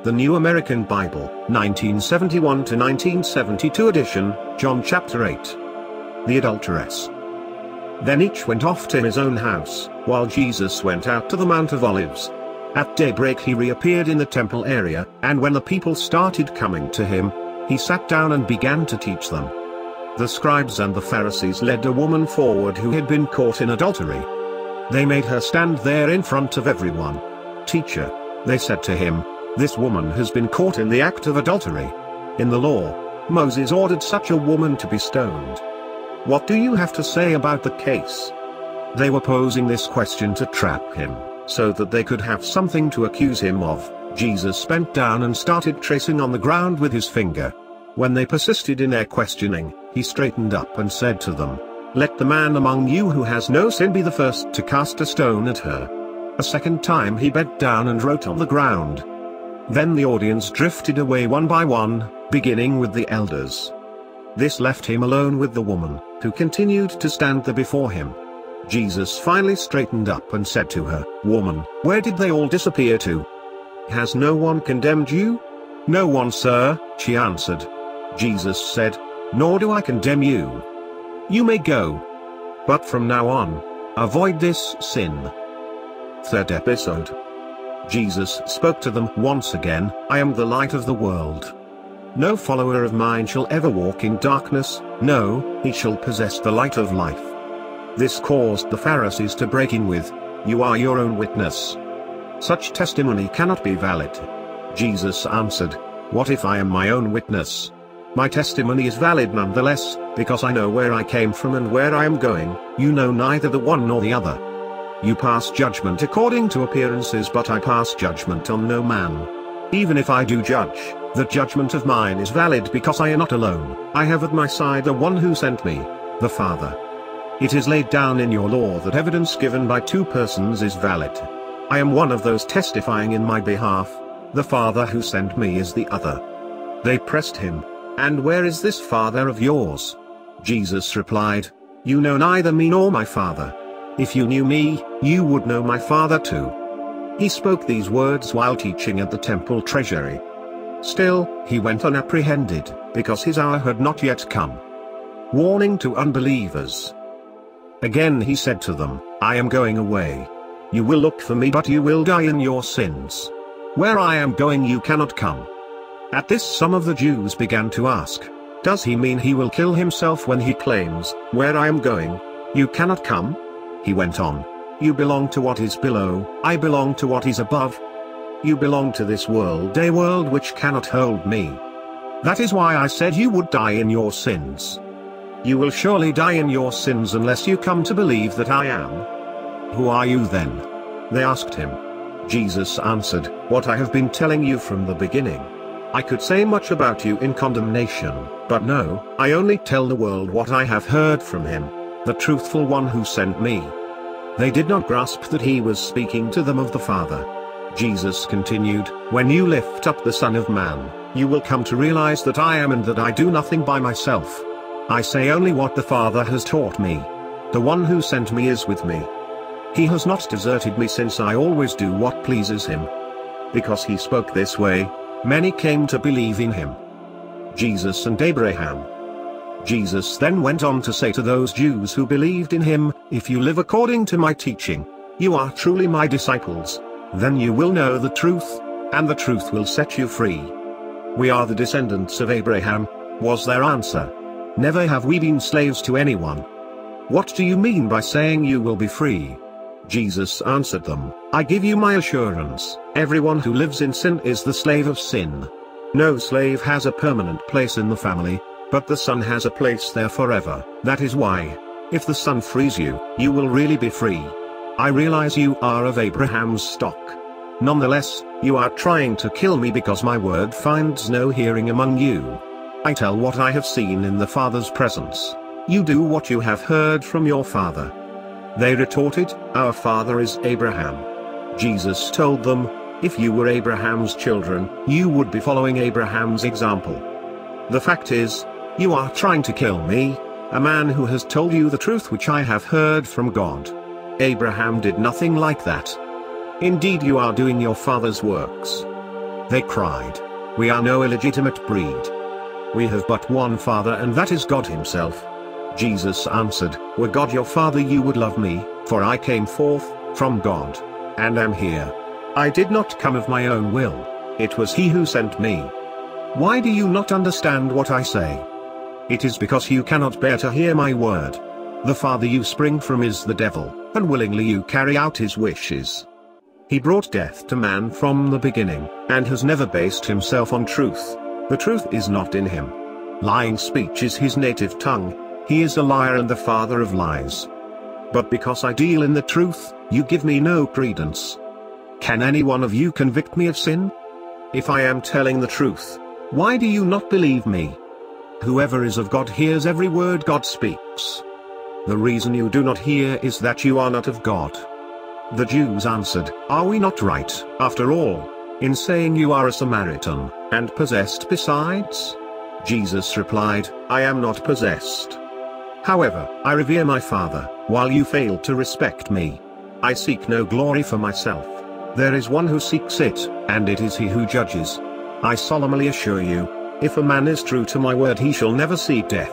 The New American Bible, 1971 to 1972 edition, John chapter 8. The Adulteress. Then each went off to his own house, while Jesus went out to the Mount of Olives. At daybreak he reappeared in the temple area, and when the people started coming to him, he sat down and began to teach them. The scribes and the Pharisees led a woman forward who had been caught in adultery. They made her stand there in front of everyone. "Teacher," they said to him, "this woman has been caught in the act of adultery. In the law, Moses ordered such a woman to be stoned. What do you have to say about the case?" They were posing this question to trap him, so that they could have something to accuse him of. Jesus bent down and started tracing on the ground with his finger. When they persisted in their questioning, he straightened up and said to them, "Let the man among you who has no sin be the first to cast a stone at her." A second time he bent down and wrote on the ground. Then the audience drifted away one by one, beginning with the elders. This left him alone with the woman, who continued to stand there before him. Jesus finally straightened up and said to her, "Woman, where did they all disappear to? Has no one condemned you?" "No one, sir," she answered. Jesus said, "Nor do I condemn you. You may go. But from now on, avoid this sin." Third episode. Jesus spoke to them once again, "I am the light of the world. No follower of mine shall ever walk in darkness, no, he shall possess the light of life." This caused the Pharisees to break in with, "You are your own witness. Such testimony cannot be valid." Jesus answered, "What if I am my own witness? My testimony is valid nonetheless, because I know where I came from and where I am going. You know neither the one nor the other. You pass judgment according to appearances, but I pass judgment on no man. Even if I do judge, the judgment of mine is valid because I am not alone. I have at my side the one who sent me, the Father. It is laid down in your law that evidence given by two persons is valid. I am one of those testifying in my behalf. The Father who sent me is the other." They pressed him, "And where is this Father of yours?" Jesus replied, "You know neither me nor my Father. If you knew me, you would know my Father too." He spoke these words while teaching at the temple treasury. Still, he went unapprehended, because his hour had not yet come. Warning to unbelievers. Again he said to them, "I am going away. You will look for me, but you will die in your sins. Where I am going you cannot come." At this some of the Jews began to ask, "Does he mean he will kill himself when he claims, 'Where I am going, you cannot come'?" He went on, "You belong to what is below, I belong to what is above. You belong to this world, a world which cannot hold me. That is why I said you would die in your sins. You will surely die in your sins unless you come to believe that I am." "Who are you then?" they asked him. Jesus answered, "What I have been telling you from the beginning. I could say much about you in condemnation, but no, I only tell the world what I have heard from him, the truthful one who sent me." They did not grasp that he was speaking to them of the Father. Jesus continued, "When you lift up the Son of Man, you will come to realize that I am and that I do nothing by myself. I say only what the Father has taught me. The one who sent me is with me. He has not deserted me, since I always do what pleases him." Because he spoke this way, many came to believe in him. Jesus and Abraham. Jesus then went on to say to those Jews who believed in him, "If you live according to my teaching, you are truly my disciples. Then you will know the truth, and the truth will set you free." "We are the descendants of Abraham," was their answer. "Never have we been slaves to anyone." "What do you mean by saying you will be free?" Jesus answered them, "I give you my assurance, everyone who lives in sin is the slave of sin. No slave has a permanent place in the family, but the Son has a place there forever. That is why, if the Son frees you, you will really be free. I realize you are of Abraham's stock. Nonetheless, you are trying to kill me because my word finds no hearing among you. I tell what I have seen in the Father's presence. You do what you have heard from your father." They retorted, "Our father is Abraham." Jesus told them, "If you were Abraham's children, you would be following Abraham's example. The fact is, you are trying to kill me, a man who has told you the truth which I have heard from God. Abraham did nothing like that. Indeed, you are doing your father's works." They cried, "We are no illegitimate breed. We have but one Father, and that is God himself." Jesus answered, "Were God your Father, you would love me, for I came forth from God, and am here. I did not come of my own will. It was he who sent me. Why do you not understand what I say? It is because you cannot bear to hear my word. The father you spring from is the devil, and willingly you carry out his wishes. He brought death to man from the beginning, and has never based himself on truth. The truth is not in him. Lying speech is his native tongue. He is a liar and the father of lies. But because I deal in the truth, you give me no credence. Can any one of you convict me of sin? If I am telling the truth, why do you not believe me? Whoever is of God hears every word God speaks. The reason you do not hear is that you are not of God." The Jews answered, "Are we not right, after all, in saying you are a Samaritan, and possessed besides?" Jesus replied, "I am not possessed. However, I revere my Father, while you fail to respect me. I seek no glory for myself. There is one who seeks it, and it is he who judges. I solemnly assure you, if a man is true to my word, he shall never see death.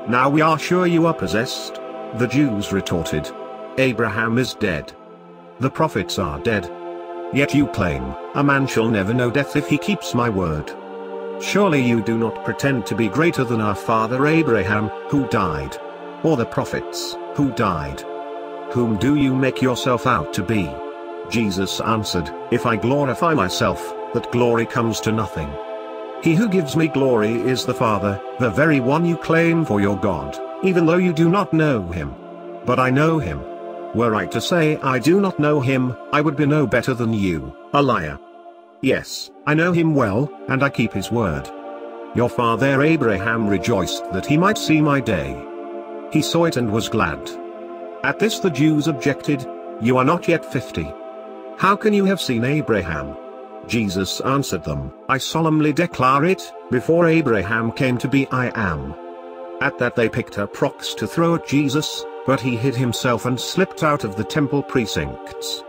Now we are sure you are possessed." The Jews retorted, "Abraham is dead. The prophets are dead. Yet you claim, a man shall never know death if he keeps my word. Surely you do not pretend to be greater than our father Abraham, who died. Or the prophets, who died. Whom do you make yourself out to be?" Jesus answered, "If I glorify myself, that glory comes to nothing. He who gives me glory is the Father, the very one you claim for your God, even though you do not know him. But I know him. Were I to say I do not know him, I would be no better than you, a liar. Yes, I know him well, and I keep his word. Your father Abraham rejoiced that he might see my day. He saw it and was glad." At this the Jews objected, "You are not yet 50. How can you have seen Abraham?" Jesus answered them, "I solemnly declare it, before Abraham came to be I am." At that they picked up rocks to throw at Jesus, but he hid himself and slipped out of the temple precincts.